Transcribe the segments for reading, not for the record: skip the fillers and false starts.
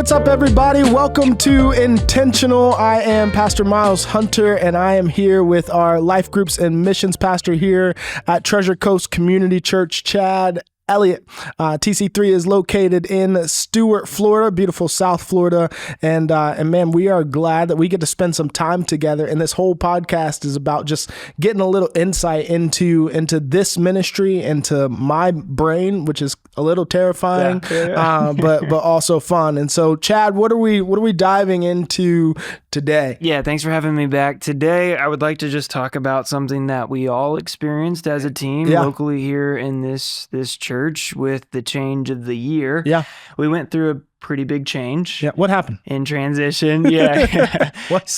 what's up, everybody? Welcome to Intentional. I am Pastor Miles Hunter, and I am here with our life groups and missions pastor here at Treasure Coast Community Church, Chad Elliott. TC3 is located in Stuart, Florida, beautiful South Florida. And man, we are glad that we get to spend some time together. And this whole podcast is about just getting a little insight into this ministry, into my brain, which is a little terrifying, but also fun. And so, Chad, what are we diving into today? Yeah, thanks for having me back. Today, I would like to just talk about something that we all experienced as a team locally here in this church with the change of the year. Yeah. We went through a pretty big change. Yeah. What happened? In transition. Yeah. What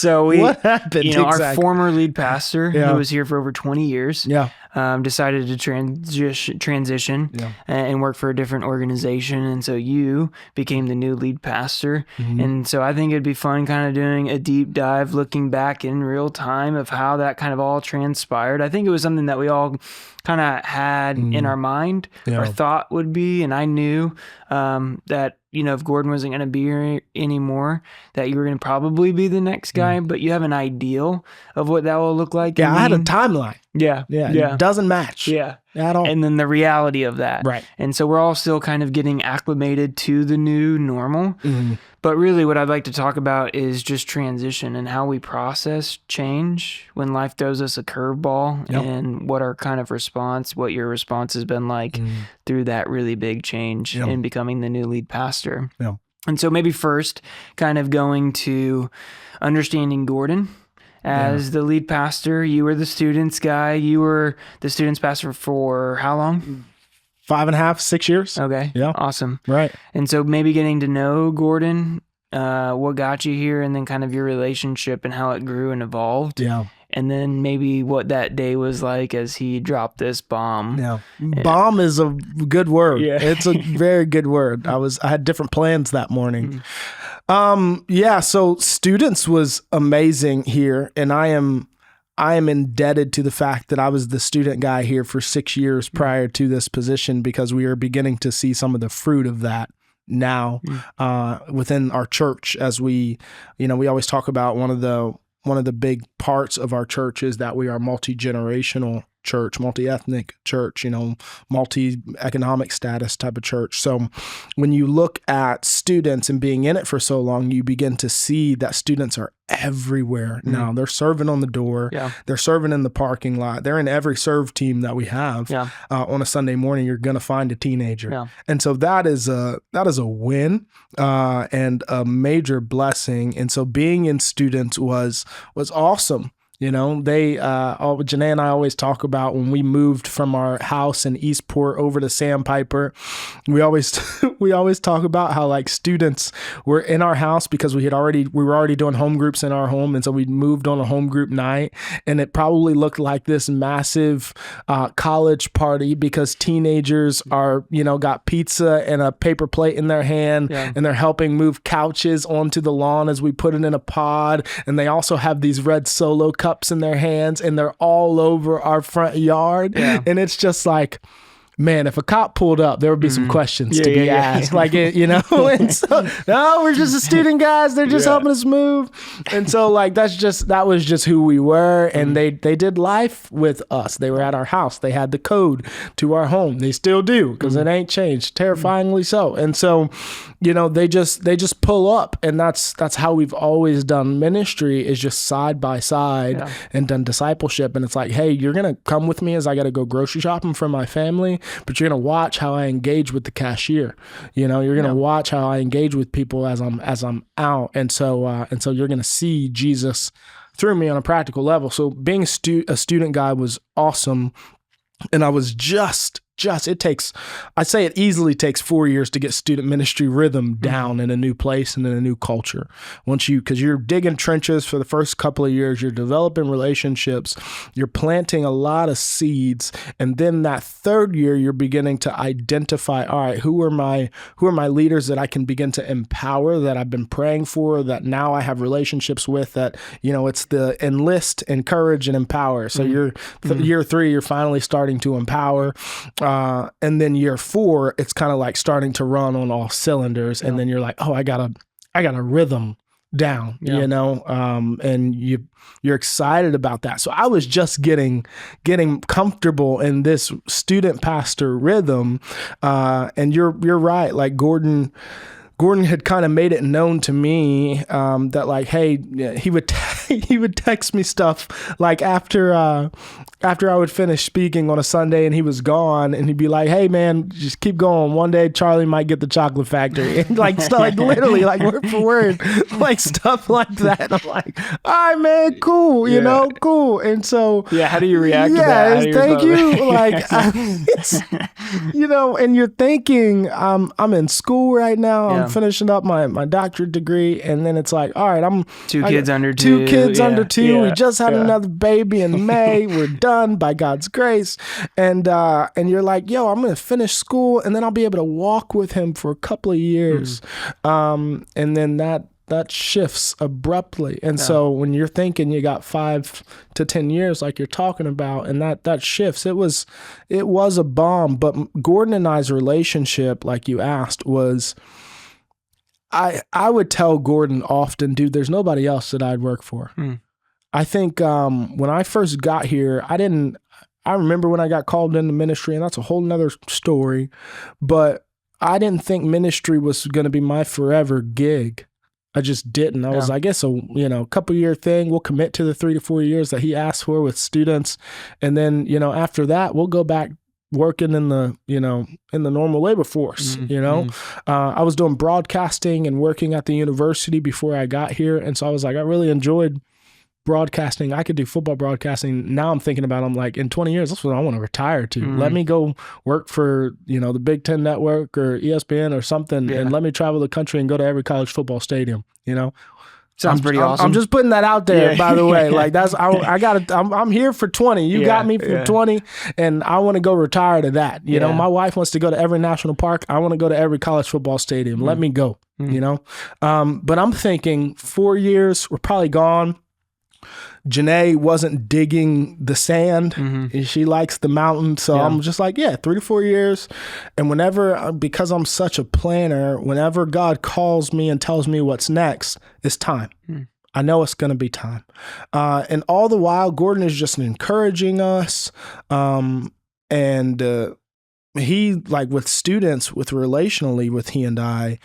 happened? Our former lead pastor, who was here for over 20 years, decided to transition and work for a different organization. And so you became the new lead pastor. Mm-hmm. And so I think it'd be fun kind of doing a deep dive, looking back in real time of how that kind of all transpired. I think it was something that we all kind of had in our mind, or thought would be. And I knew that, if Gordon wasn't going to be here anymore, that you were going to probably be the next guy, but you have an ideal of what that will look like. Yeah, I had a timeline. Yeah. It doesn't match. Yeah. At all. And then the reality of that. Right. And so we're all still kind of getting acclimated to the new normal. Mm-hmm. But really what I'd like to talk about is just transition and how we process change when life throws us a curveball, and what our kind of response, what your response has been like through that really big change in becoming the new lead pastor. Yeah. And so maybe first kind of going to understanding Gordon. As the lead pastor, you were the students guy. You were the students pastor for how long? 5.5, 6 years. Okay. Yeah. Awesome. Right. And so maybe getting to know Gordon, what got you here, and then kind of your relationship and how it grew and evolved. Yeah. And then maybe what that day was like as he dropped this bomb. Yeah. Bomb is a good word. Yeah. It's a very good word. I had different plans that morning. So students was amazing here, and I am indebted to the fact that I was the student guy here for 6 years prior to this position, because we are beginning to see some of the fruit of that now within our church. As we always talk about one of the big parts of our church is that we are multi-generational church, multi-ethnic church, multi-economic status type of church. So when you look at students and being in it for so long, you begin to see that students are everywhere now. They're serving on the door. Yeah. They're serving in the parking lot. They're in every serve team that we have. Yeah. On a Sunday morning, you're going to find a teenager. Yeah. And so that is a win and a major blessing. And so being in students was awesome. Janae and I always talk about when we moved from our house in Eastport over to Sandpiper, we always talk about how like students were in our house because we were already doing home groups in our home. And so we moved on a home group night, and it probably looked like this massive college party because teenagers are, got pizza and a paper plate in their hand, and they're helping move couches onto the lawn as we put it in a pod. And they also have these red Solo cups in their hands, and they're all over our front yard. Yeah. And it's just like, man, if a cop pulled up, there would be some questions to be asked. Like, and so, no, we're just the student guys. They're just helping us move. And so like, that was just who we were. And they did life with us. They were at our house. They had the code to our home. They still do, because it ain't changed, terrifyingly so. And so, they just pull up, and that's how we've always done ministry, is just side by side and done discipleship. And it's like, hey, you're going to come with me as I got to go grocery shopping for my family, but you're going to watch how I engage with the cashier. You're going to watch how I engage with people as I'm out. And so you're going to see Jesus through me on a practical level. So being a student guy was awesome. And I was it easily takes 4 years to get student ministry rhythm down in a new place and in a new culture. Because you're digging trenches for the first couple of years, you're developing relationships, you're planting a lot of seeds. And then that third year, you're beginning to identify, all right, who are my leaders that I can begin to empower, that I've been praying for, that now I have relationships with, that, it's the enlist, encourage, and empower. So year 3, you're finally starting to empower. And then year 4, it's kind of like starting to run on all cylinders. And then you're like, oh, I gotta a rhythm down, and you're excited about that. So I was just getting comfortable in this student pastor rhythm. And you're right. Like Gordon had kind of made it known to me that like, hey, he would text me stuff like after I would finish speaking on a Sunday and he was gone, and he'd be like, hey man, just keep going. One day Charlie might get the chocolate factory. And like stuff, like literally like word for word, like stuff like that. And I'm like, all right, man, cool, cool. And so how do you react to that? Thank you. Like it's, and you're thinking, I'm in school right now. I'm finishing up my doctorate degree, and then it's like, all right, I'm two kids under two. We just had another baby in May. We're done by God's grace, and you're like, yo, I'm gonna finish school, and then I'll be able to walk with him for a couple of years, and then that shifts abruptly. And so when you're thinking you got 5 to 10 years, like you're talking about, and that shifts, it was a bomb. But Gordon and I's relationship, like you asked, was, I would tell Gordon often, dude, there's nobody else that I'd work for. I think when I first got here, I remember when I got called into ministry, and that's a whole nother story, but I didn't think ministry was going to be my forever gig. I just didn't. I was, I guess, a couple year thing. We'll commit to the 3 to 4 years that he asked for with students. And then, after that, we'll go back working in the normal labor force. I was doing broadcasting and working at the university before I got here. And so I was like, I really enjoyed broadcasting. I could do football broadcasting. Now I'm thinking about, I'm like, in 20 years, that's what I want to retire to. Let me go work for, the Big Ten Network or ESPN or something, and let me travel the country and go to every college football stadium, Sounds pretty awesome. I'm just putting that out there, by the way. Like that's, I'm here for 20. You got me for 20, and I want to go retire to that. My wife wants to go to every national park. I want to go to every college football stadium. Let me go, But I'm thinking 4 years, we're probably gone. Janae wasn't digging the sand. She likes the mountain. So I'm just like, 3 to 4 years. And because I'm such a planner, whenever God calls me and tells me what's next, it's time. I know it's going to be time. And all the while, Gordon is just encouraging us. And he, like with students, relationally with he and I,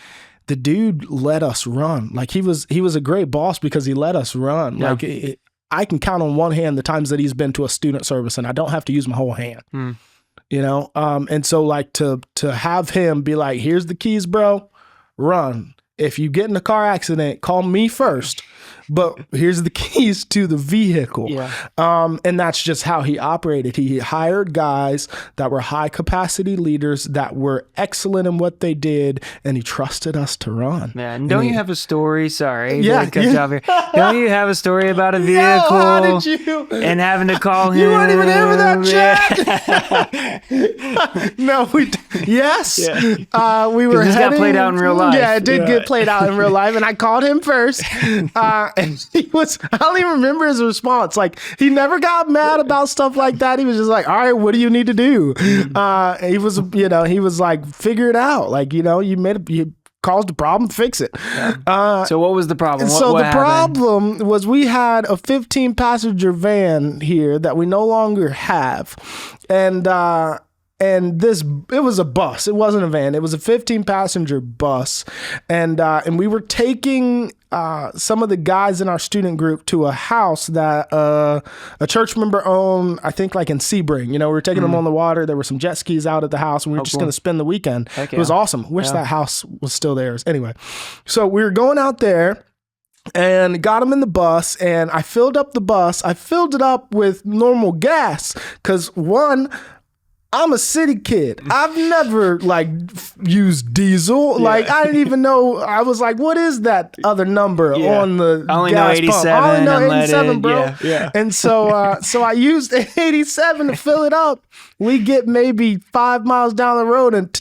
the dude let us run. Like he was a great boss because he let us run. Yeah. Like I can count on one hand the times that he's been to a student service, and I don't have to use my whole hand. And so like to have him be like, here's the keys, bro, run. If you get in a car accident, call me first. But here's the keys to the vehicle. And that's just how he operated. He hired guys that were high capacity leaders that were excellent in what they did, and he trusted us to run. Man, don't you have a story? Sorry. Don't you have a story about a vehicle? How did you? And having to call him? You weren't even here for that chat. No, yes. We were this got played out in real life. Yeah, it did get played out in real life, and I called him first. And I don't even remember his response. Like, he never got mad about stuff like that. He was just like, all right, what do you need to do? He was like, figure it out. Like, you caused the problem, fix it. So what was the problem? What problem was we had a 15 passenger van here that we no longer have. And it was a bus. It wasn't a van. It was a 15 passenger bus. And we were taking some of the guys in our student group to a house that a church member owned, I think like in Sebring. We were taking them on the water. There were some jet skis out at the house, and we were just going to spend the weekend. It was awesome. Wish that house was still theirs. Anyway, so we were going out there and got them in the bus, and I filled up the bus. I filled it up with normal gas because I'm a city kid. I've never used diesel. Like I didn't even know. I was like, what is that other number on the I only gas know 87. pump? I only know 87, bro. Yeah. And so I used 87 to fill it up. We get maybe 5 miles down the road and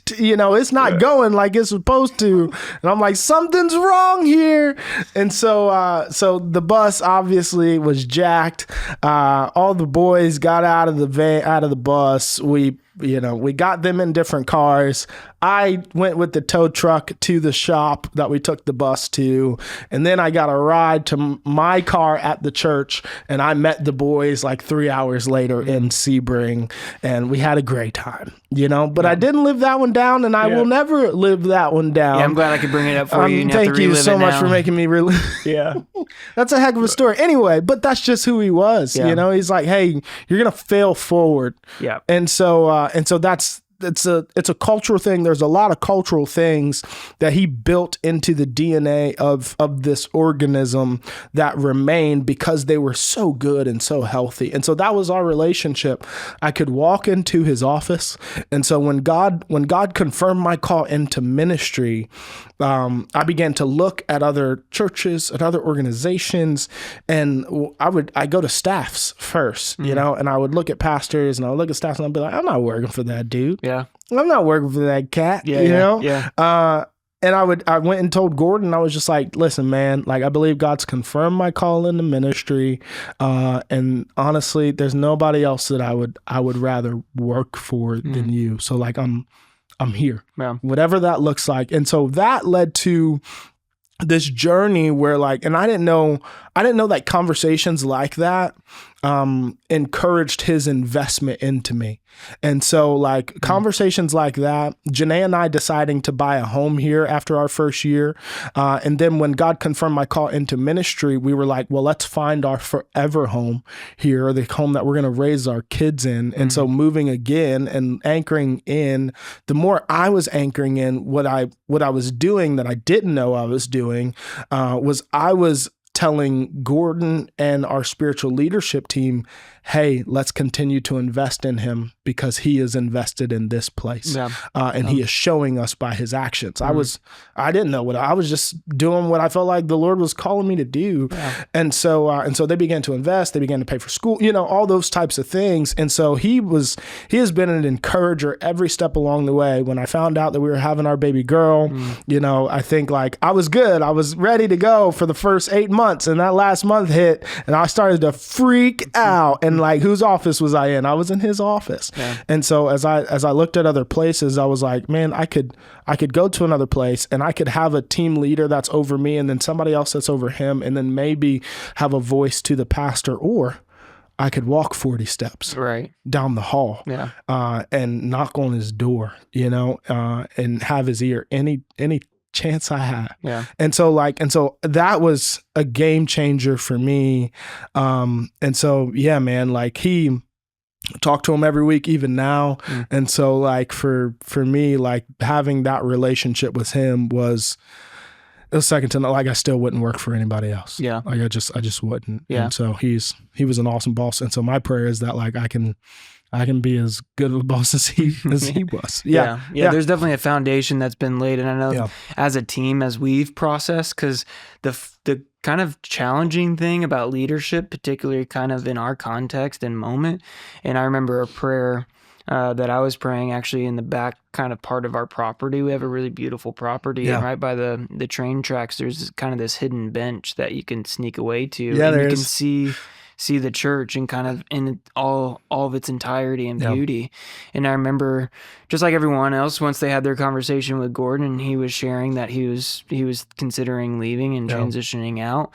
it's not going like it's supposed to. And I'm like, something's wrong here. And so the bus obviously was jacked. All the boys got out of the bus. We we got them in different cars. I went with the tow truck to the shop that we took the bus to. And then I got a ride to my car at the church. And I met the boys like 3 hours later in Sebring. And we had a great time, but I didn't live that one down, and I will never live that one down. Yeah, I'm glad I could bring it up for you. And thank you so much for making me relive. Yeah. That's a heck of a story. Anyway, but that's just who he was. He's like, hey, you're going to fail forward. Yeah. And so it's a cultural thing. There's a lot of cultural things that he built into the DNA of this organism that remained because they were so good and so healthy. And so that was our relationship. I could walk into his office. And so when God confirmed my call into ministry, I began to look at other churches, at other organizations, and I go to staffs first, and I would look at pastors, and I would look at staffs, and I'd be like, I'm not working for that dude. Yeah. I'm not working for that cat, Yeah. And I went and told Gordon, I was just like, listen, man, like, I believe God's confirmed my call into ministry. And honestly, there's nobody else that I would rather work for than you. So like, I'm here, whatever that looks like. And so that led to this journey where like, and I didn't know that conversations like that encouraged his investment into me. And so like conversations like that, Janae and I deciding to buy a home here after our first year. And then when God confirmed my call into ministry, we were like, well, let's find our forever home here, the home that we're going to raise our kids in. And so moving again and anchoring in, the more I was anchoring in what I was doing that I didn't know I was doing, was I was telling Gordon and our spiritual leadership team, hey, let's continue to invest in him because he is invested in this place. And he is showing us by his actions. I didn't know I was just doing what I felt like the Lord was calling me to do. And so they began to invest, they began to pay for school, all those types of things. And so he has been an encourager every step along the way. When I found out that we were having our baby girl, I think like I was good. I was ready to go for the first 8 months, and that last month hit and I started to freak out. And like, whose office was I in? I was in his office. And so as I looked at other places, I was like, man, I could go to another place and I could have a team leader that's over me and then somebody else that's over him, and then maybe have a voice to the pastor, or I could walk 40 steps down the hall and knock on his door, and have his ear any chance I had. And so that was a game changer for me. And so, yeah, man, like he talked to him every week, even now. And so like for me, like having that relationship with him was second to none. Like I still wouldn't work for anybody else. Like I just wouldn't. And so he was an awesome boss. And so my prayer is that like I can be as good of a boss as he was. Yeah. There's definitely a foundation that's been laid. And I know as a team, as we've processed, because the kind of challenging thing about leadership, particularly kind of in our context and moment. And I remember a prayer that I was praying actually in the back kind of part of our property. We have a really beautiful property, and right by the train tracks, there's kind of this hidden bench that you can sneak away to. And you can see the church and kind of in all of its entirety and beauty. And I remember, just like everyone else, once they had their conversation with Gordon and he was sharing that he was considering leaving and transitioning out,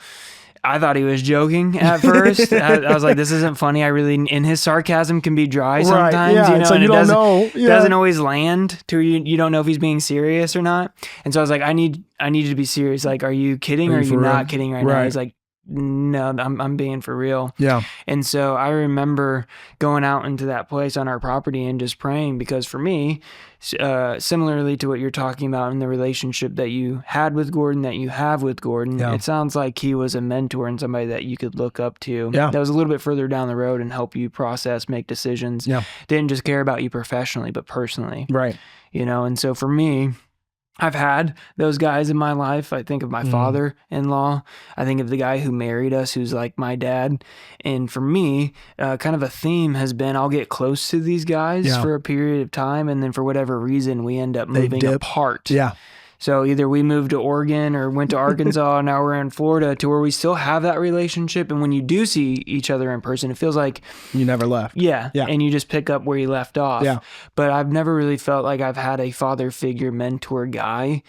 I thought he was joking at first. I was like, this isn't funny. And his sarcasm can be dry sometimes, and it doesn't always land to you. You don't know if he's being serious or not. And so I was like, I need you to be serious. Like, are you kidding or are you not kidding right now? He's like, no, I'm being for real. And so I remember going out into that place on our property and just praying, because for me, similarly to what you're talking about in the relationship that you had with Gordon, that you have with Gordon, it sounds like he was a mentor and somebody that you could look up to. That was a little bit further down the road and help you process, make decisions. Didn't just care about you professionally, but personally. And so for me, I've had those guys in my life. I think of my father-in-law. I think of the guy who married us, who's like my dad. And for me, kind of a theme has been I'll get close to these guys for a period of time, and then for whatever reason, we end up moving apart. So either we moved to Oregon or went to Arkansas, and now we're in Florida, to where we still have that relationship. And when you do see each other in person, it feels like you never left. Yeah. And you just pick up where you left off. Yeah. But I've never really felt like I've had a father figure, mentor guy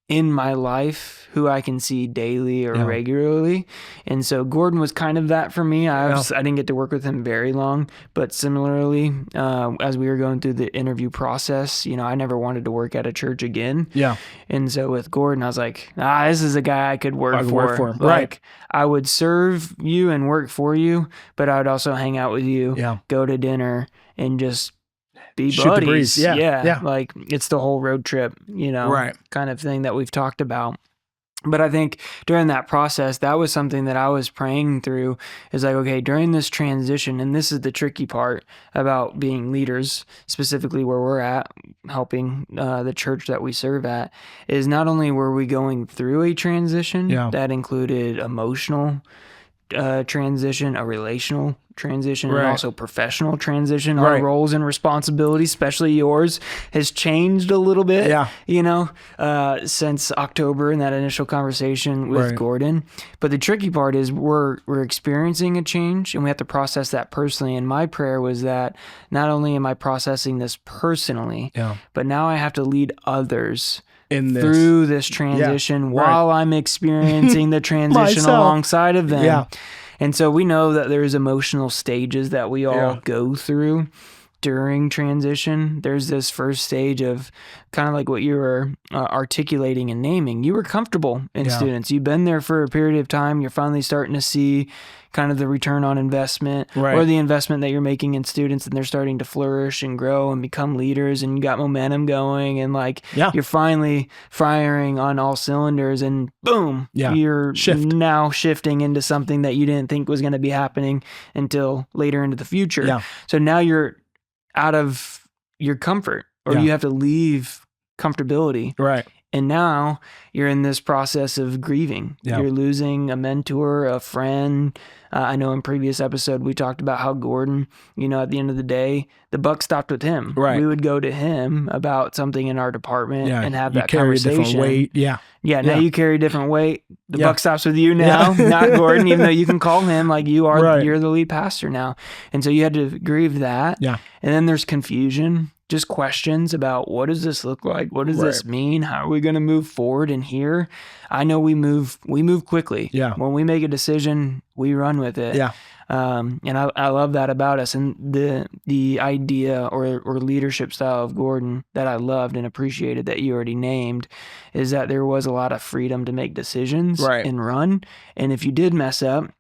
in my life who I can see daily or regularly. And so Gordon was kind of that for me. I didn't get to work with him very long, but similarly, as we were going through the interview process, I never wanted to work at a church again. Yeah. And so with Gordon, I was like, this is a guy I could work for. Right. I would serve you and work for you, but I would also hang out with you, go to dinner, and just be shoot buddies. The breeze. Yeah. Like it's the whole road trip, kind of thing that we've talked about. But I think during that process, that was something that I was praying through, is like, okay, during this transition, and this is the tricky part about being leaders, specifically where we're at, helping the church that we serve at, is not only were we going through a transition that included emotional transition, a relational transition, and also professional transition. Our roles and responsibilities, especially yours, has changed a little bit, since October in that initial conversation with Gordon. But the tricky part is we're experiencing a change, and we have to process that personally. And my prayer was that not only am I processing this personally, but now I have to lead others through this transition while I'm experiencing the transition alongside of them. Yeah. And so we know that there's emotional stages that we all go through during transition. There's this first stage of kind of like what you were articulating and naming. You were comfortable in students. You've been there for a period of time. You're finally starting to see kind of the return on investment or the investment that you're making in students, and they're starting to flourish and grow and become leaders, and you got momentum going, and you're finally firing on all cylinders, and boom, you're now shifting into something that you didn't think was going to be happening until later into the future. Yeah. So now you're out of your comfort, or you have to leave comfortability. Right. And now you're in this process of grieving. Yeah. You're losing a mentor, a friend. I know in previous episode, we talked about how Gordon, at the end of the day, the buck stopped with him. Right. We would go to him about something in our department and have that conversation. You carry a different weight. Yeah. Yeah. Now you carry a different weight. The buck stops with you now, not Gordon, even though you can call him like you are, you're the lead pastor now. And so you had to grieve that. Yeah. And then there's confusion. Just questions about, what does this look like? What does this mean? How are we going to move forward in here? I know we move quickly. Yeah. When we make a decision, we run with it. Yeah. And I love that about us. And the idea or leadership style of Gordon that I loved and appreciated that you already named is that there was a lot of freedom to make decisions and run. And if you did mess up,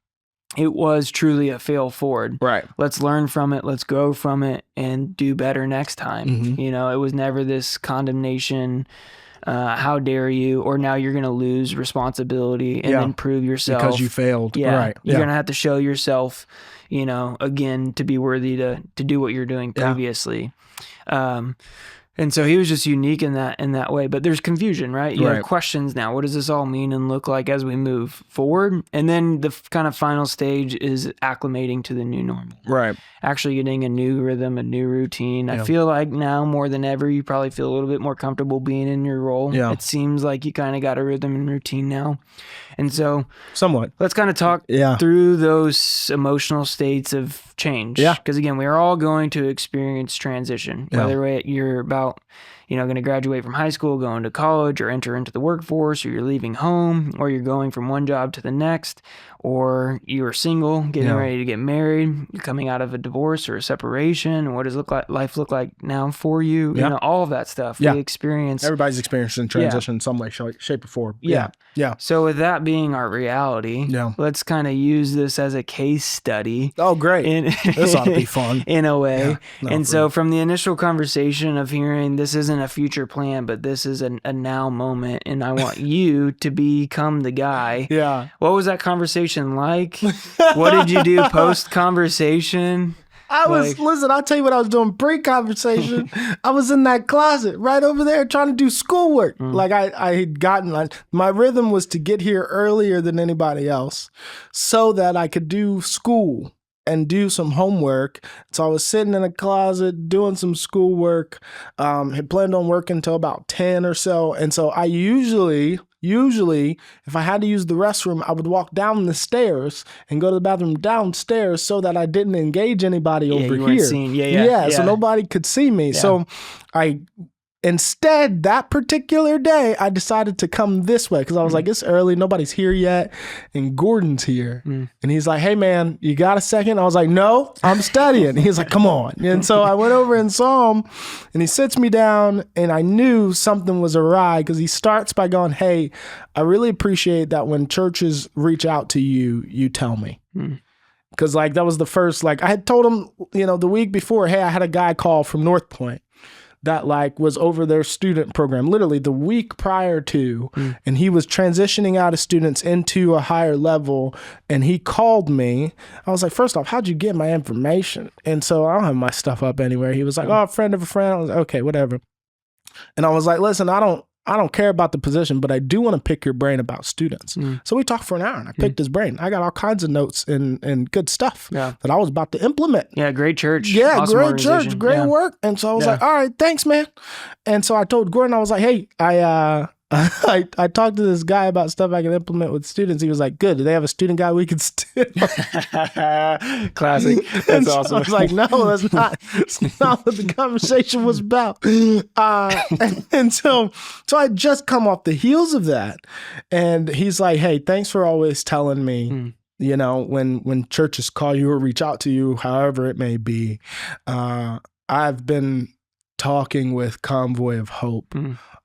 it was truly a fail forward. Right. Let's learn from it. Let's grow from it and do better next time. Mm-hmm. It was never this condemnation. How dare you? Or now you're going to lose responsibility and then prove yourself. Because you failed. Yeah. Right. You're going to have to show yourself, again, to be worthy to do what you're doing previously. And so he was just unique in that way. But there's confusion, right? You have questions now. What does this all mean and look like as we move forward? And then the kind of final stage is acclimating to the new normal. Right. Actually getting a new rhythm, a new routine. Yeah. I feel like now more than ever, you probably feel a little bit more comfortable being in your role. Yeah. It seems like you kind of got a rhythm and routine now. And so somewhat, let's kind of talk through those emotional states of change. Yeah. Because again, we are all going to experience transition, whether you're about, going to graduate from high school, going to college, or enter into the workforce, or you're leaving home, or you're going from one job to the next, or you're single, getting ready to get married, you're coming out of a divorce or a separation. What does life look like now for you? Yeah. All of that stuff we experience. Everybody's experiencing transition in some way, shape, or form. Yeah. Yeah. So with that being our reality, let's kind of use this as a case study. Oh, great. This ought to be fun. In a way. Yeah. No, and so from the initial conversation of hearing this isn't a future plan, but this is a now moment, and I want you to become the guy. Yeah. What was that conversation like? What did you do post-conversation? Listen, I'll tell you what I was doing pre-conversation. I was in that closet right over there trying to do schoolwork. Like I had gotten, my rhythm was to get here earlier than anybody else so that I could do school and do some homework. So I was sitting in a closet doing some schoolwork. Had planned on working until about 10 or so. And so I usually, if I had to use the restroom, I would walk down the stairs and go to the bathroom downstairs so that I didn't engage anybody over here. Seen. Yeah. So nobody could see me. Yeah. So instead, that particular day, I decided to come this way because I was like, it's early, nobody's here yet, and Gordon's here. And he's like, hey, man, you got a second? I was like, no, I'm studying. He's like, come on. And so I went over and saw him, and he sits me down, and I knew something was awry because he starts by going, hey, I really appreciate that when churches reach out to you, you tell me. Because like that was the first, like I had told him, the week before, hey, I had a guy call from North Point that like was over their student program literally the week prior to, and he was transitioning out of students into a higher level, and he called me. I was like, first off, how'd you get my information? And so I don't have my stuff up anywhere. He was like, oh, a friend of a friend. I was like, okay, whatever. And I was like, listen, I don't care about the position, but I do want to pick your brain about students. So we talked for an hour, and I picked his brain. I got all kinds of notes and good stuff that I was about to implement. Yeah, great church. Yeah, awesome, great church, great work. And so I was like, all right, thanks, man. And so I told Gordon, I was like, hey, I talked to this guy about stuff I can implement with students. He was like, good. Do they have a student guy we could steal? Classic. That's awesome. So I was like, no, that's not what the conversation was about. And so I just come off the heels of that. And he's like, hey, thanks for always telling me, when churches call you or reach out to you, however it may be. I've been talking with Convoy of Hope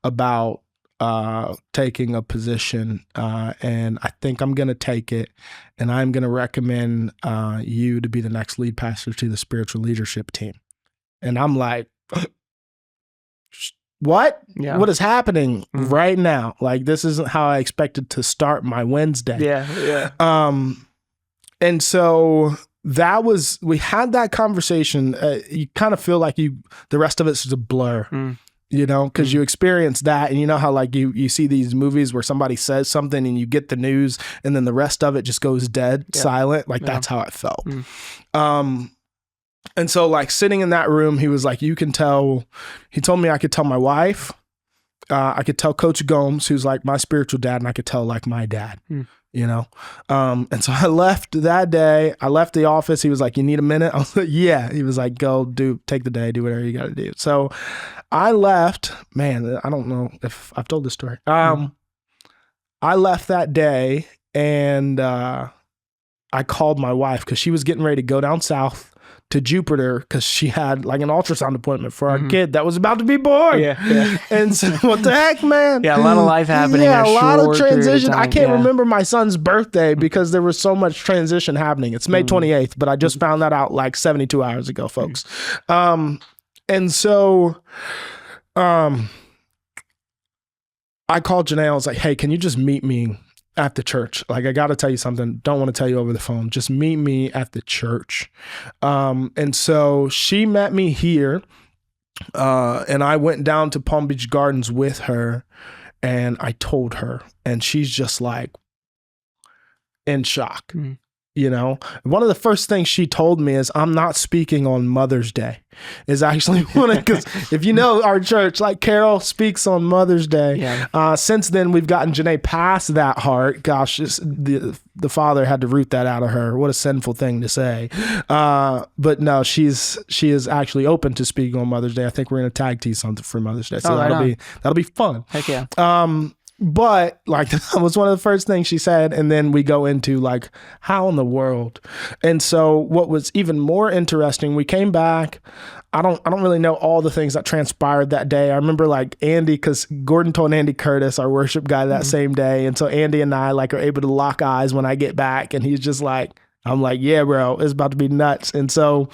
about taking a position, and I think I'm going to take it, and I'm going to recommend you to be the next lead pastor to the spiritual leadership team. And I'm like, what? Yeah. What is happening right now? Like, this isn't how I expected to start my Wednesday. Yeah. And so we had that conversation. You kind of feel like the rest of it's just a blur. Because you experience that, and you know how like you see these movies where somebody says something and you get the news and then the rest of it just goes dead, silent. Like that's how it felt. And so like sitting in that room, he was like, you can tell, he told me I could tell my wife, I could tell Coach Gomes, who's like my spiritual dad, and I could tell like my dad. And so I left that day. I left the office. He was like, you need a minute? I was like, yeah. He was like, take the day, do whatever you got to do. So I left, man, I don't know if I've told this story. I left that day, and I called my wife because she was getting ready to go down south to Jupiter because she had like an ultrasound appointment for our kid that was about to be born. Yeah. And so what the heck, man? Yeah, a lot of life happening. Yeah, a lot of transition. I can't remember my son's birthday because there was so much transition happening. It's May 28th, but I just found that out like 72 hours ago, folks. And so I called Janae. I was like, hey, can you just meet me at the church? Like, I got to tell you something. Don't want to tell you over the phone. Just meet me at the church. And so she met me here, and I went down to Palm Beach Gardens with her, and I told her, and she's just like in shock. One of the first things she told me is, I'm not speaking on Mother's Day. Is actually because if you know our church, like Carol speaks on Mother's Day. Yeah. Since then, we've gotten Janae past that heart. Gosh, the father had to root that out of her. What a sinful thing to say. But no, she is actually open to speaking on Mother's Day. I think we're going to tag team something for Mother's Day. So that'll be fun. Heck yeah. But like that was one of the first things she said. And then we go into like, how in the world? And so what was even more interesting, we came back. I don't really know all the things that transpired that day. I remember like Andy, because Gordon told Andy Curtis, our worship guy, that same day. And so Andy and I like are able to lock eyes when I get back. And he's just like, I'm like, yeah, bro, it's about to be nuts. And so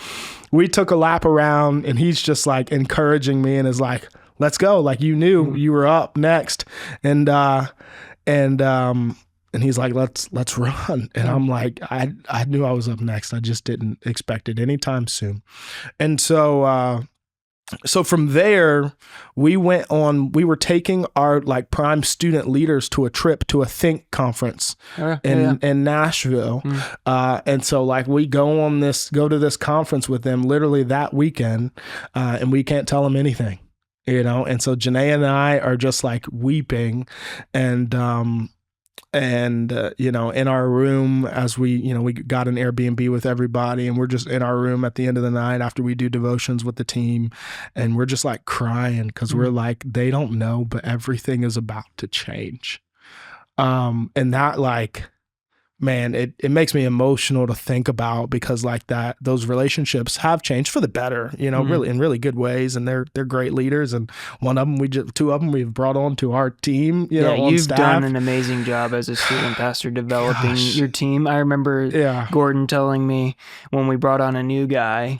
we took a lap around, and he's just like encouraging me and is like, let's go. Like, you knew you were up next. And he's like, let's run. And I'm like, I knew I was up next. I just didn't expect it anytime soon. And so So from there, we were taking our like prime student leaders to a trip to a Think conference in Nashville. And so like we go to this conference with them literally that weekend, and we can't tell them anything, And so Janae and I are just like weeping and in our room as we got an Airbnb with everybody, and we're just in our room at the end of the night after we do devotions with the team, and we're just like crying because we're like, they don't know, but everything is about to change. And that like, man, it makes me emotional to think about, because like those relationships have changed for the better, really in really good ways. And they're great leaders. And two of them we've brought on to our team, on you've staff. Done an amazing job as a student pastor developing your team. I remember Gordon telling me when we brought on a new guy,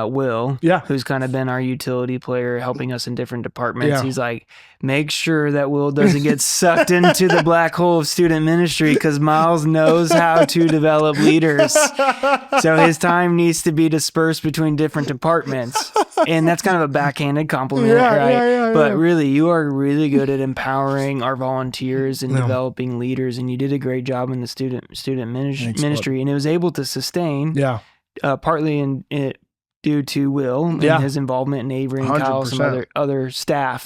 Will, who's kind of been our utility player, helping us in different departments. He's like, make sure that Will doesn't get sucked into the black hole of student ministry, because Miles knows how to develop leaders. So his time needs to be dispersed between different departments. And that's kind of a backhanded compliment, right? But really, you are really good at empowering our volunteers and developing leaders. And you did a great job in the student ministry. And it was able to sustain, partly due to Will and his involvement in Avery and 100%. Kyle, some other staff.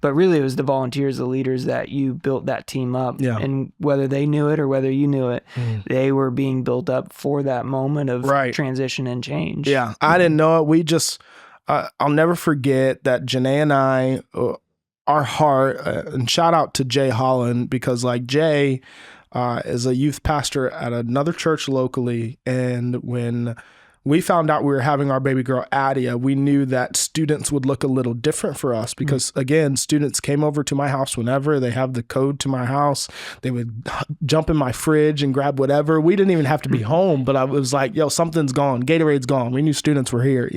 But really, it was the volunteers, the leaders, that you built that team up. And whether they knew it or whether you knew it, they were being built up for that moment of transition and change. I didn't know it. We just, I'll never forget that Janae and I, our heart, and shout out to Jay Holland, because like Jay is a youth pastor at another church locally. And when we found out we were having our baby girl, Adia, we knew that students would look a little different for us because, again, students came over to my house whenever. They have the code to my house. They would jump in my fridge and grab whatever. We didn't even have to be home, but I was like, yo, something's gone. Gatorade's gone. We knew students were here,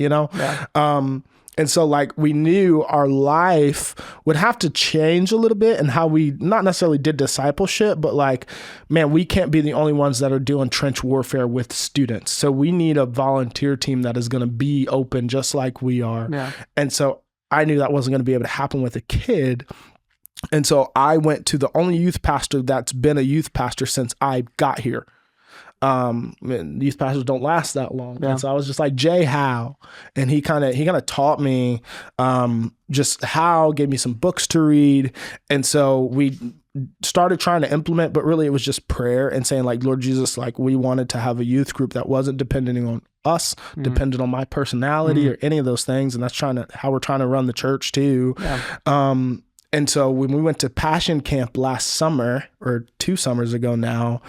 And so like we knew our life would have to change a little bit, and how we not necessarily did discipleship, but like, man, we can't be the only ones that are doing trench warfare with students. So we need a volunteer team that is going to be open just like we are. And so I knew that wasn't going to be able to happen with a kid. And so I went to the only youth pastor that's been a youth pastor since I got here. Youth pastors don't last that long. And so I was just like, Jay, how? And he kind of taught me just how, gave me some books to read. And so we started trying to implement, but really it was just prayer and saying like, Lord Jesus, like we wanted to have a youth group that wasn't depending on us, dependent on my personality or any of those things. And that's how we're trying to run the church too. And so when we went to Passion Camp last summer, or 2 summers ago now,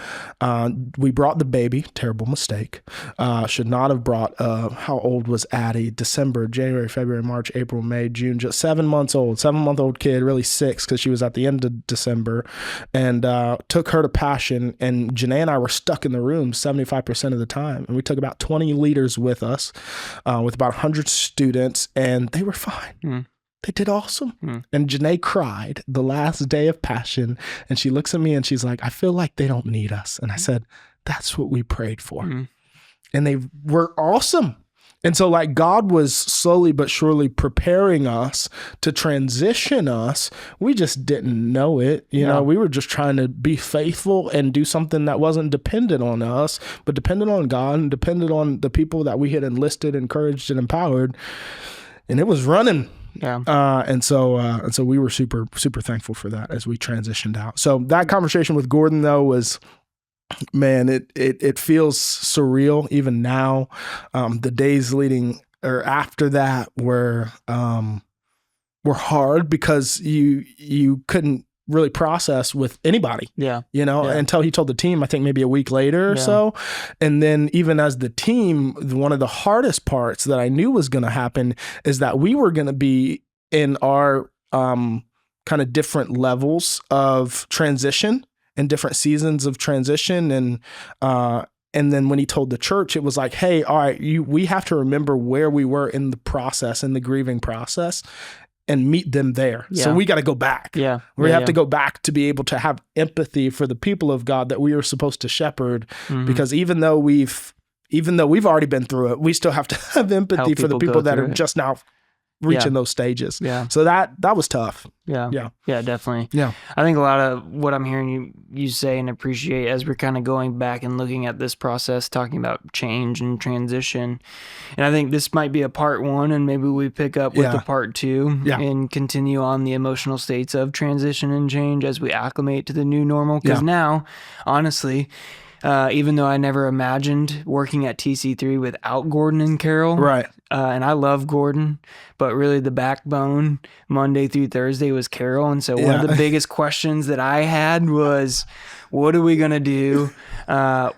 we brought the baby. Terrible mistake. Should not have brought, how old was Addie? December, January, February, March, April, May, June, just 7 months old. 7-month-old kid, really 6, because she was at the end of December. And took her to Passion. And Janae and I were stuck in the room 75% of the time. And we took about 20 leaders with us, with about 100 students, and they were fine. They did awesome. And Janae cried the last day of Passion. And she looks at me and she's like, I feel like they don't need us. And I said, that's what we prayed for. And they were awesome. And so like God was slowly but surely preparing us to transition us. We just didn't know it. You know, we were just trying to be faithful and do something that wasn't dependent on us, but dependent on God and dependent on the people that we had enlisted, encouraged, and empowered. And it was running. And so we were super, super thankful for that as we transitioned out. So that conversation with Gordon though was, man, it feels surreal even now. The days leading or after that were hard because you couldn't really process with anybody, until he told the team, I think maybe a week later or so. And then even as the team, one of the hardest parts that I knew was going to happen is that we were going to be in our kind of different levels of transition and different seasons of transition. And then when he told the church, it was like, hey, all right, we have to remember where we were in the process, in the grieving process, and meet them there. So we got to go back. We have to go back to be able to have empathy for the people of God that we are supposed to shepherd. Because even though we've already been through it, we still have to have empathy for the people that are just now reaching those stages. Yeah. So that was tough. Yeah. Yeah. Yeah, definitely. Yeah. I think a lot of what I'm hearing you say and appreciate as we're kind of going back and looking at this process, talking about change and transition. And I think this might be a part 1, and maybe we pick up with the part 2 and continue on the emotional states of transition and change as we acclimate to the new normal. Because now, honestly, even though I never imagined working at TC3 without Gordon and Carol. Right. And I love Gordon, but really the backbone Monday through Thursday was Carol. And so one of the biggest questions that I had was, what are we going to do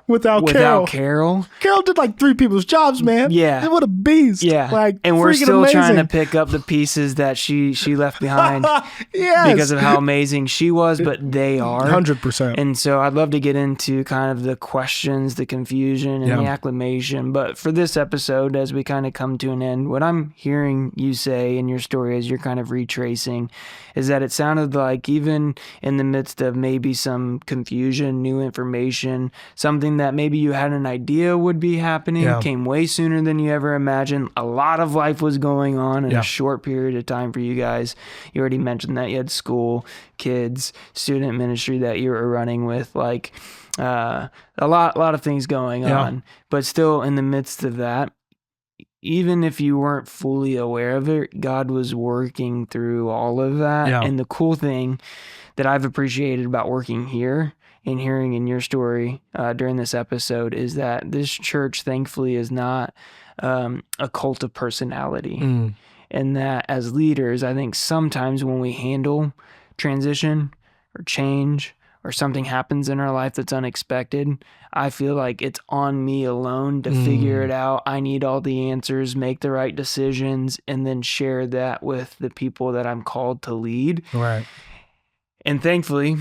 without Carol? Carol did like 3 people's jobs, man. Yeah. What a beast. Yeah. Like, and we're still amazing. trying to pick up the pieces that she left behind because of how amazing she was, but they are. 100%. And so I'd love to get into kind of the questions, the confusion, and the acclimation. But for this episode, as we kind of come to an end, what I'm hearing you say in your story as you're kind of retracing is that it sounded like even in the midst of maybe some confusion, new information, something that maybe you had an idea would be happening, came way sooner than you ever imagined. A lot of life was going on in a short period of time for you guys. You already mentioned that you had school, kids, student ministry that you were running with, like a lot of things going on. But still in the midst of that, even if you weren't fully aware of it, God was working through all of that. Yeah. And the cool thing that I've appreciated about working here and hearing in your story during this episode is that this church, thankfully, is not a cult of personality. And that as leaders, I think sometimes when we handle transition or change or something happens in our life that's unexpected, I feel like it's on me alone to figure it out. I need all the answers, make the right decisions, and then share that with the people that I'm called to lead. Right. And thankfully,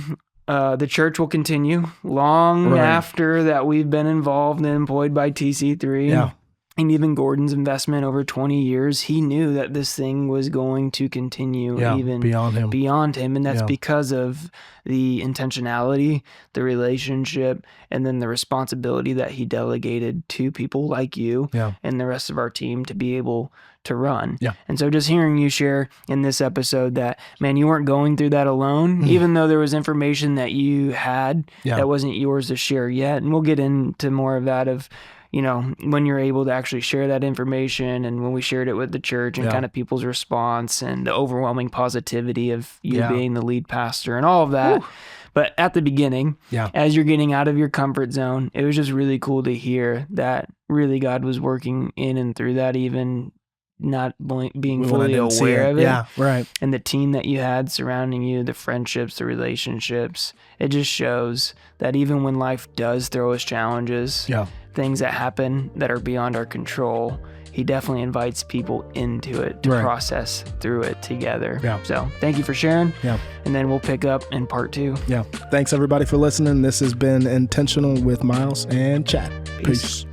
the church will continue long after that we've been involved and employed by TC3. Yeah. And even Gordon's investment over 20 years, he knew that this thing was going to continue even beyond him. And that's because of the intentionality, the relationship, and then the responsibility that he delegated to people like you and the rest of our team to be able to run. Yeah. And so just hearing you share in this episode that, man, you weren't going through that alone, even though there was information that you had that wasn't yours to share yet. And we'll get into more of that of, you know, when you're able to actually share that information and when we shared it with the church and kind of people's response and the overwhelming positivity of you being the lead pastor and all of that. Woo. But at the beginning, as you're getting out of your comfort zone, it was just really cool to hear that really God was working in and through that, even not being fully aware of it. Yeah, right. And the team that you had surrounding you, the friendships, the relationships, it just shows that even when life does throw us challenges, things that happen that are beyond our control, he definitely invites people into it to process through it together. Yeah. So thank you for sharing. Yeah. And then we'll pick up in part 2. Yeah. Thanks everybody for listening. This has been Intentional with Miles and Chad. Peace.